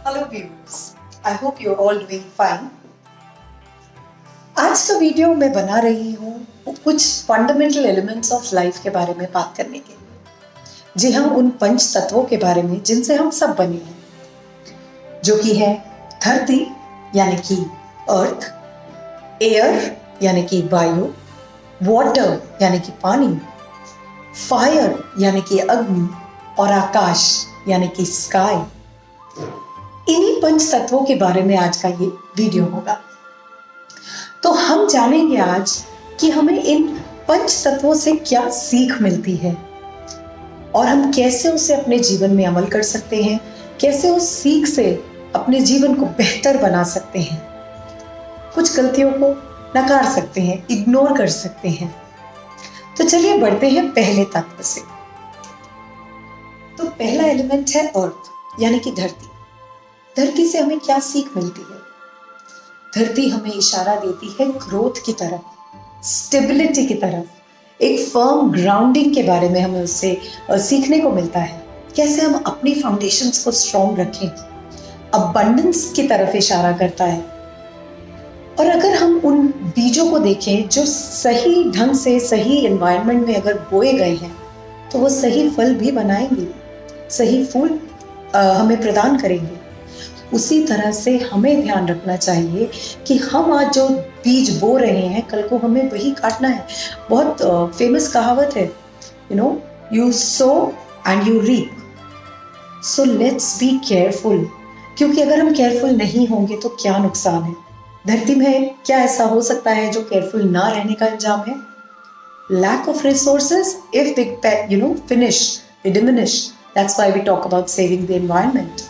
Hello viewers, I hope you're all doing fine. आज का video मैं बना रही हूँ कुछ फंडामेंटल एलिमेंट्स ऑफ लाइफ के बारे में बात करने के लिए। जी हाँ, उन पंच तत्वों के बारे में जिनसे हम सब बने हैं, जो कि है धरती यानी कि अर्थ, एयर यानी कि वायु, वाटर यानी कि पानी, फायर यानी कि अग्नि और आकाश यानी कि स्काई। इन्हीं पंच तत्वों के बारे में आज का ये वीडियो होगा। तो हम जानेंगे आज कि हमें इन पंच तत्वों से क्या सीख मिलती है और हम कैसे उसे अपने जीवन में अमल कर सकते हैं, कैसे उस सीख से अपने जीवन को बेहतर बना सकते हैं, कुछ गलतियों को नकार सकते हैं, इग्नोर कर सकते हैं। तो चलिए बढ़ते हैं पहले तत्व से। तो पहला एलिमेंट है अर्थ यानी कि धरती। धरती से हमें क्या सीख मिलती है? धरती हमें इशारा देती है ग्रोथ की तरफ, स्टेबिलिटी की तरफ, एक फर्म ग्राउंडिंग के बारे में हमें उससे सीखने को मिलता है। कैसे हम अपनी फाउंडेशंस को स्ट्रॉन्ग रखें, अबंडेंस की तरफ इशारा करता है। और अगर हम उन बीजों को देखें जो सही ढंग से सही एनवायरनमेंट में अगर बोए गए हैं तो वो सही फल भी बनाएंगे, सही फूल हमें प्रदान करेंगे। उसी तरह से हमें ध्यान रखना चाहिए कि हम आज जो बीज बो रहे हैं कल को हमें वही काटना है। बहुत फेमस कहावत है, you sow and you reap. So let's be careful, क्योंकि अगर हम केयरफुल नहीं होंगे तो क्या नुकसान है। धरती में क्या ऐसा हो सकता है जो केयरफुल ना रहने का अंजाम है? Lack of resources, if they finish, they diminish. That's why we talk about saving the environment.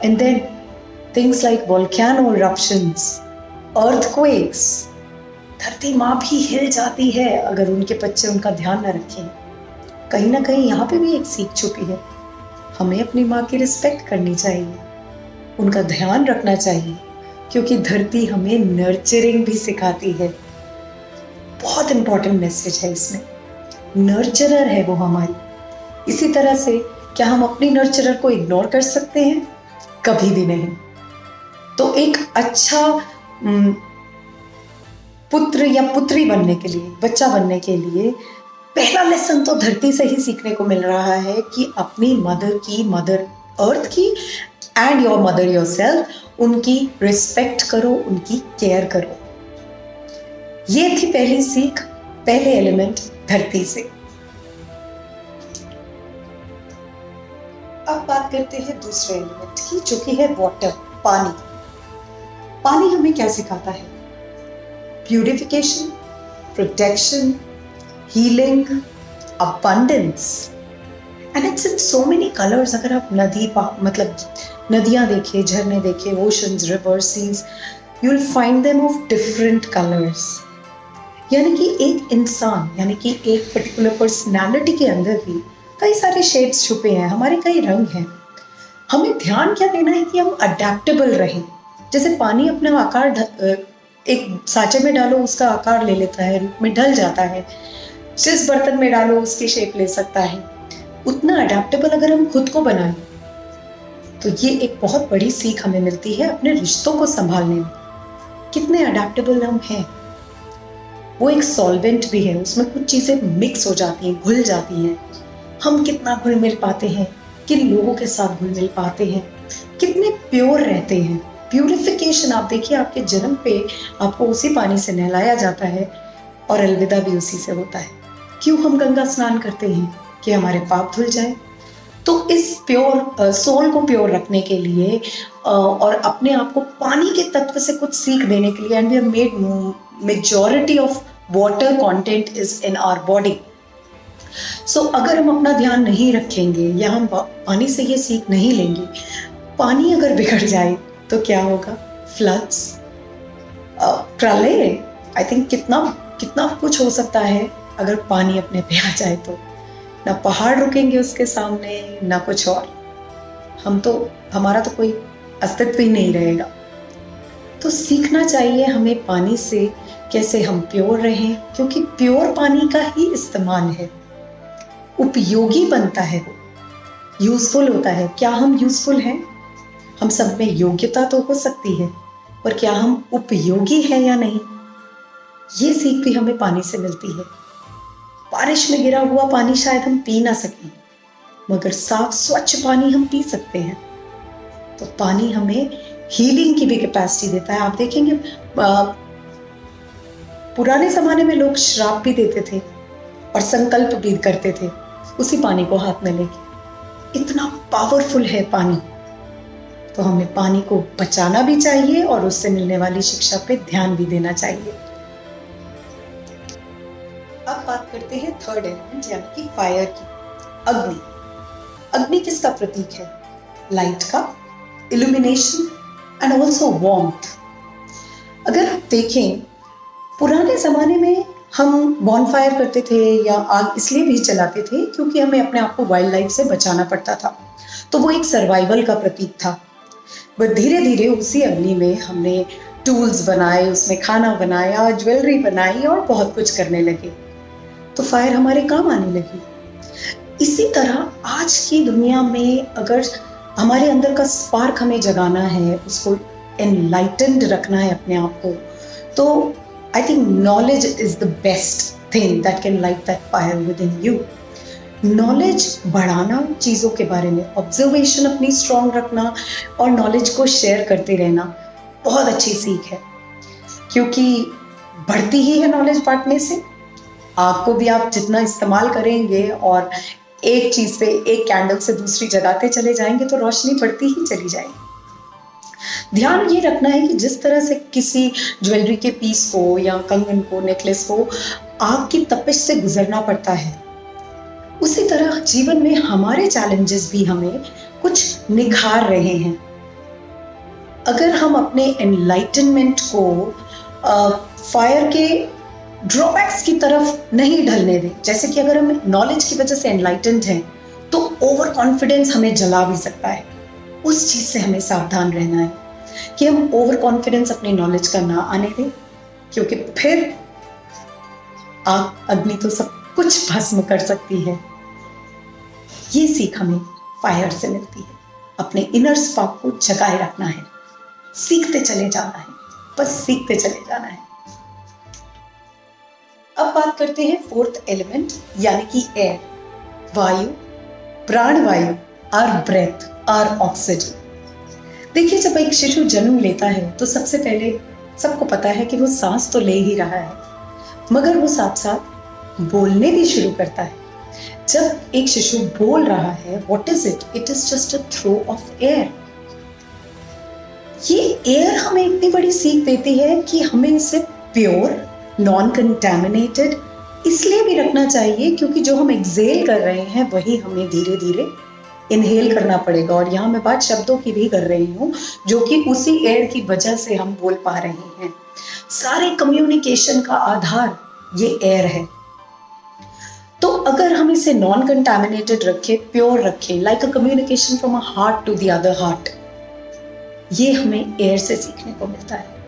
And then things like volcano eruptions, earthquakes. धरती माँ भी हिल जाती है अगर उनके बच्चे उनका ध्यान न रखें। कहीं ना कहीं यहाँ पे भी एक सीख छुपी है। हमें अपनी माँ की रिस्पेक्ट करनी चाहिए, उनका ध्यान रखना चाहिए, क्योंकि धरती हमें नर्चरिंग भी सिखाती है। बहुत इंपॉर्टेंट मैसेज है इसमें। नर्चरर है वो हमारी। इसी तरह से क्या हम अपनी नर्चरर को इग्नोर कर सकते हैं? कभी भी नहीं। तो एक अच्छा पुत्र या पुत्री बनने के लिए, बच्चा बनने के लिए पहला लेसन तो धरती से ही सीखने को मिल रहा है कि अपनी मदर अर्थ की एंड योर मदर योरसेल्फ, उनकी रिस्पेक्ट करो, उनकी केयर करो। ये थी पहली सीख, पहले एलिमेंट धरती से। अब बात करते हैं दूसरे एलिमेंट की, जो कि है वाटर, पानी। पानी हमें क्या सिखाता है? Purification, protection, healing, abundance, and it's in so many colours. अगर आप नदियां देखें, झरने देखें, oceans, rivers, seas, you will find them of different colours. यानी कि एक इंसान, यानी कि एक पर्टिकुलर पर्सनालिटी के अंदर भी कई सारे शेड्स छुपे हैं, हमारे कई रंग हैं। हमें ध्यान क्या देना है कि हम अडेप्टेबल रहें। जैसे पानी अपना आकार एक सांचे में डालो, उसका आकार ले लेता है, रूप में ढल जाता है। जिस बर्तन में डालो उसकी शेप ले सकता है। उतना अडेप्टेबल अगर हम खुद को बनाएं तो ये एक बहुत बड़ी सीख हमें मिलती है अपने रिश्तों को संभालने में। कितने अडेप्टेबल हम हैं। वो एक सॉल्वेंट भी है, उसमें कुछ चीज़ें मिक्स हो जाती हैं, घुल जाती हैं। हम कितना घुल मिल पाते हैं, किन लोगों के साथ घुल मिल पाते हैं, कितने प्योर रहते हैं। प्यूरिफिकेशन, आप देखिए, आपके जन्म पे आपको उसी पानी से नहलाया जाता है और अलविदा भी उसी से होता है। क्यों हम गंगा स्नान करते हैं? कि हमारे पाप धुल जाए। तो इस प्योर सोल को प्योर रखने के लिए और अपने आप को पानी के तत्व से कुछ सीख देने के लिए, and we have made majority of water content is in our body. So अगर हम अपना ध्यान नहीं रखेंगे या हम पानी से ये सीख नहीं लेंगे, पानी अगर बिगड़ जाए तो क्या होगा? फ्लड्स, प्रलय, आई थिंक कितना कुछ हो सकता है अगर पानी अपने पे आ जाए तो। ना पहाड़ रुकेंगे उसके सामने, ना कुछ और। हमारा तो कोई अस्तित्व ही नहीं रहेगा। तो सीखना चाहिए हमें पानी से कैसे हम प्योर रहें, क्योंकि प्योर पानी का ही इस्तेमाल है, उपयोगी बनता है, वो यूजफुल होता है। क्या हम यूजफुल हैं? हम सब में योग्यता तो हो सकती है, पर क्या हम उपयोगी हैं या नहीं, ये सीख भी हमें पानी से मिलती है। बारिश में गिरा हुआ पानी शायद हम पी ना सकें, मगर साफ स्वच्छ पानी हम पी सकते हैं। तो पानी हमें हीलिंग की भी कैपेसिटी देता है। आप देखेंगे पुराने जमाने में लोग श्राप भी देते थे और संकल्प भी करते थे उसी पानी को हाथ में लेके। इतना पावरफुल है पानी। तो हमें पानी को बचाना भी चाहिए और उससे मिलने वाली शिक्षा पे ध्यान भी देना चाहिए। अब बात करते हैं थर्ड एलिमेंट यानी कि फायर की, अग्नि। अग्नि किसका प्रतीक है? लाइट का, इल्यूमिनेशन एंड ऑल्सो वार्मथ। अगर आप देखें पुराने ज़माने में हम बॉनफायर करते थे या आग इसलिए भी जलाते थे क्योंकि हमें अपने आप को वाइल्ड लाइफ से बचाना पड़ता था, तो वो एक सर्वाइवल का प्रतीक था। बट धीरे धीरे उसी अग्नि में हमने टूल्स बनाए, उसमें खाना बनाया, ज्वेलरी बनाई और बहुत कुछ करने लगे, तो फायर हमारे काम आने लगी। इसी तरह आज की दुनिया में अगर हमारे अंदर का स्पार्क हमें जगाना है, उसको एनलाइटेंड रखना है अपने आप को, तो I think knowledge is the best thing that can light that fire within you. Knowledge बढ़ाना चीज़ों के बारे में, ऑब्जर्वेशन अपनी स्ट्रॉन्ग रखना और नॉलेज को शेयर करते रहना बहुत अच्छी सीख है, क्योंकि बढ़ती ही है नॉलेज बांटने से। आग को भी आप जितना इस्तेमाल करेंगे और एक चीज़ से, एक कैंडल से दूसरी जगाते चले जाएंगे तो रोशनी बढ़ती ही चली जाएगी। ध्यान ये रखना है कि जिस तरह से किसी ज्वेलरी के पीस को या कंगन को, नेकलेस को आग की तपिश से गुजरना पड़ता है, उसी तरह जीवन में हमारे चैलेंजेस भी हमें कुछ निखार रहे हैं। अगर हम अपने एनलाइटनमेंट को फायर के ड्रॉबैक्स की तरफ नहीं ढलने दें, जैसे कि अगर हम नॉलेज की वजह से एनलाइटेंड हैं तो ओवर कॉन्फिडेंस हमें जला भी सकता है। उस चीज़ से हमें सावधान रहना है कि हम ओवर कॉन्फिडेंस अपनी नॉलेज का ना आने दें, क्योंकि फिर आग अग्नि तो सब कुछ भस्म कर सकती है। ये सीख हमें फायर से मिलती है। अपने इनर स्पार्क को जगाए रखना है, सीखते चले जाना है, बस सीखते चले जाना है। अब बात करते हैं फोर्थ एलिमेंट यानी कि एयर, वायु, प्राणवायु, आवर ब्रेथ, आवर ऑक्सीजन। देखिए, जब एक शिशु जन्म लेता है तो सबसे पहले सबको पता है कि वो सांस तो ले ही रहा है, मगर वो साथ साथ बोलने भी शुरू करता है। जब एक शिशु बोल रहा है, what is it? It is just a throw of air. ये एयर हमें इतनी बड़ी सीख देती है कि हमें इसे प्योर, नॉन कंटैमिनेटेड इसलिए भी रखना चाहिए क्योंकि जो हम एक्सेल कर रहे हैं वही हमें धीरे धीरे इनहेल करना पड़ेगा। और यहाँ मैं बात शब्दों की भी कर रही हूँ, जो कि उसी एयर की वजह से हम बोल पा रहे हैं। सारे कम्युनिकेशन का आधार ये एयर है। तो अगर हम इसे नॉन कंटैमिनेटेड रखें, प्योर रखें, like a communication from a heart to the other heart, ये हमें एयर से सीखने को मिलता है।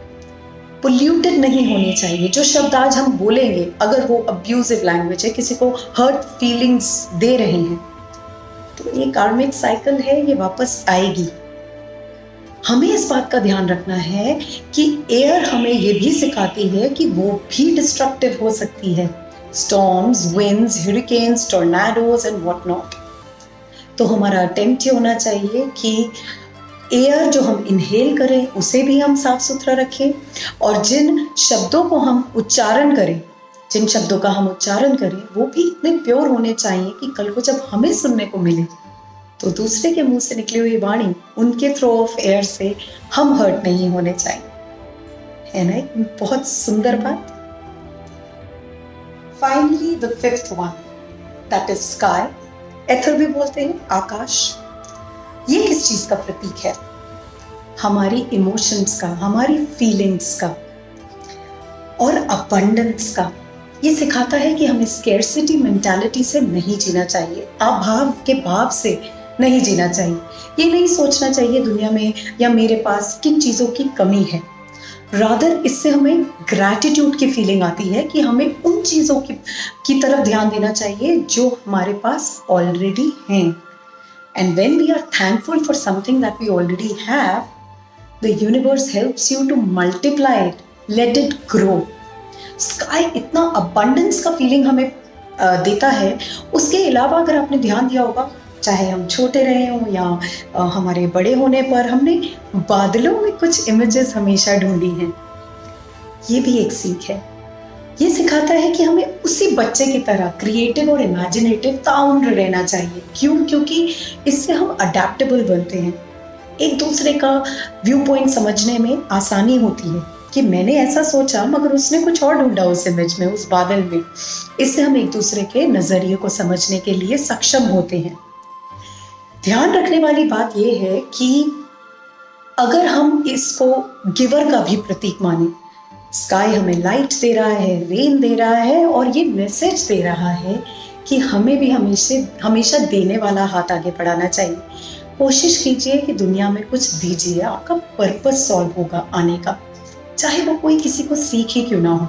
पोल्यूटेड नहीं होने चाहिए। जो शब्द आज हम बोलेंगे, अगर वो अब्यूजिव लैंग्वेज है, किसी को हर्ट फीलिंग्स दे रहे हैं, तो ये कार्मिक साइकिल है, ये वापस आएगी। हमें इस बात का ध्यान रखना है कि एयर हमें ये भी सिखाती है कि वो भी डिस्ट्रक्टिव हो सकती है। Storms, winds, hurricanes, tornadoes and what not. तो हमारा अटेम्प्ट ये होना चाहिए कि एयर जो हम इनहेल करें उसे भी हम साफ सुथरा रखें, और जिन शब्दों को हम उच्चारण करें, जिन शब्दों का हम उच्चारण करें, वो भी इतने प्योर होने चाहिए कि कल को जब हमें सुनने को मिले तो दूसरे के मुंह से निकली हुई वाणी, उनके थ्रो ऑफ एयर से हम हर्ट नहीं होने चाहिए। है ना एक बहुत सुंदर बात। Finally the fifth one, that is sky. Ether भी बोलते हैं आकाश। ये किस चीज का प्रतीक है? हमारी इमोशंस का, हमारी फीलिंग्स का और अबंडेंस का। ये सिखाता है कि हमें स्केर्सिटी मेंटालिटी से नहीं जीना चाहिए, अभाव के भाव से नहीं जीना चाहिए। ये नहीं सोचना चाहिए दुनिया में या मेरे पास किन चीज़ों की कमी है। रादर इससे हमें ग्रैटिट्यूड की फीलिंग आती है कि हमें उन चीज़ों की तरफ ध्यान देना चाहिए जो हमारे पास ऑलरेडी हैं। And when we are thankful for something that we already have, the universe helps you to multiply it, let it grow. Sky इतना abundance का feeling हमें देता है. उसके अलावा अगर आपने ध्यान दिया होगा, चाहे हम छोटे रहे हों या हमारे बड़े होने पर, हमने बादलों में कुछ images हमेशा ढूंढी हैं. ये भी एक सीख है. ये सिखाता है कि हमें उसी बच्चे की तरह क्रिएटिव और इमेजिनेटिव ताउम्र रहना चाहिए. क्यों? क्योंकि इससे हम अडेप्टेबल बनते हैं. एक दूसरे का व्यू पॉइंट समझने में आसानी होती है कि मैंने ऐसा सोचा मगर उसने कुछ और ढूंढा उस इमेज में, उस बादल में. इससे हम एक दूसरे के नजरिए को समझने के लिए सक्षम होते हैं. ध्यान रखने वाली बात यह है कि अगर हम इसको गिवर का भी प्रतीक माने, स्काई हमें लाइट दे रहा है, रेन दे रहा है और ये मैसेज दे रहा है कि हमें भी हमेशा देने वाला हाथ आगे बढ़ाना चाहिए. कोशिश कीजिए कि दुनिया में कुछ दीजिए, आपका पर्पस सॉल्व होगा आने का, चाहे वो कोई किसी को सीख ही क्यों ना हो.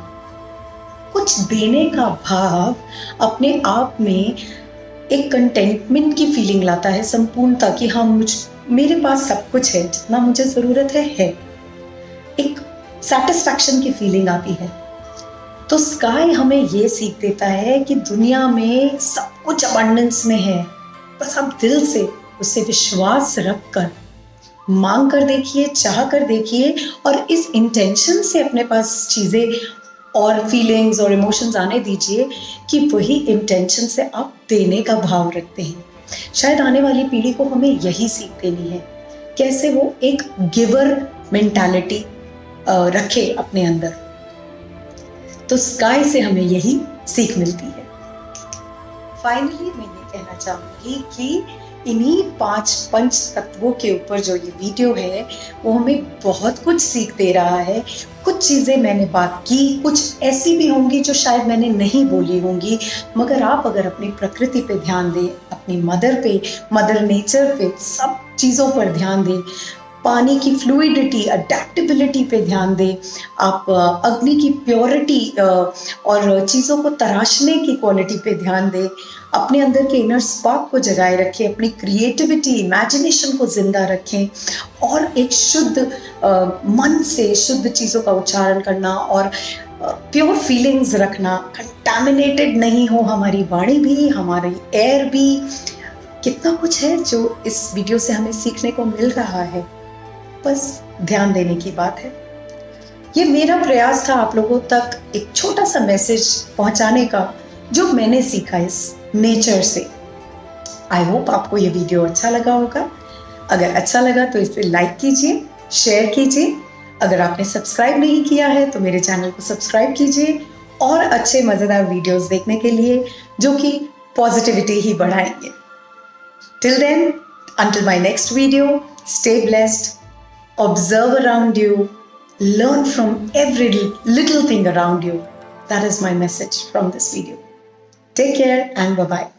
कुछ देने का भाव अपने आप में एक कंटेंटमेंट की फीलिंग लाता है, संपूर्णता की. हाँ, मेरे पास सब कुछ है, जितना मुझे ज़रूरत है. एक सैटिस्फैक्शन की फीलिंग आती है. तो स्काई हमें ये सीख देता है कि दुनिया में सब कुछ अबंडेंस में है. बस आप दिल से उससे विश्वास रखकर मांग कर देखिए, चाह कर देखिए और इस इंटेंशन से अपने पास चीज़ें और फीलिंग्स और इमोशंस आने दीजिए कि वही इंटेंशन से आप देने का भाव रखते हैं. शायद आने वाली पीढ़ी को हमें यही सीख देनी है, कैसे वो एक गिवर मेंटालिटी रखे अपने अंदर. तो स्काई से हमें यही सीख मिलती है. फाइनली मैं ये कहना चाहूँगी कि इन्हीं 5 पंच तत्वों के ऊपर जो ये वीडियो है वो हमें बहुत कुछ सीख दे रहा है. कुछ चीज़ें मैंने बात की, कुछ ऐसी भी होंगी जो शायद मैंने नहीं बोली होंगी, मगर आप अगर अपनी प्रकृति पे ध्यान दें, अपनी मदर नेचर पे, सब चीज़ों पर ध्यान दें, पानी की फ्लूइडिटी, अडेप्टेबिलिटी पे ध्यान दें, आप अग्नि की प्योरिटी और चीज़ों को तराशने की क्वालिटी पे ध्यान दें, अपने अंदर के इनर स्पार्क को जगाए रखें, अपनी क्रिएटिविटी, इमेजिनेशन को जिंदा रखें और एक शुद्ध मन से शुद्ध चीज़ों का उच्चारण करना और प्योर फीलिंग्स रखना. कंटामिनेटेड नहीं हो हमारी वाणी भी, हमारी एयर भी. कितना कुछ है जो इस वीडियो से हमें सीखने को मिल रहा है. बस ध्यान देने की बात है. ये मेरा प्रयास था आप लोगों तक एक छोटा सा मैसेज पहुंचाने का जो मैंने सीखा इस नेचर से. आई होप आपको ये वीडियो अच्छा लगा होगा. अगर अच्छा लगा तो इसे लाइक कीजिए, शेयर कीजिए. अगर आपने सब्सक्राइब नहीं किया है तो मेरे चैनल को सब्सक्राइब कीजिए और अच्छे मज़ेदार वीडियोस देखने के लिए जो कि पॉजिटिविटी ही बढ़ाएंगे. Till then, until my next video, stay blessed, observe around you, learn from every little thing around you. That is my message from this video. Take care and bye-bye.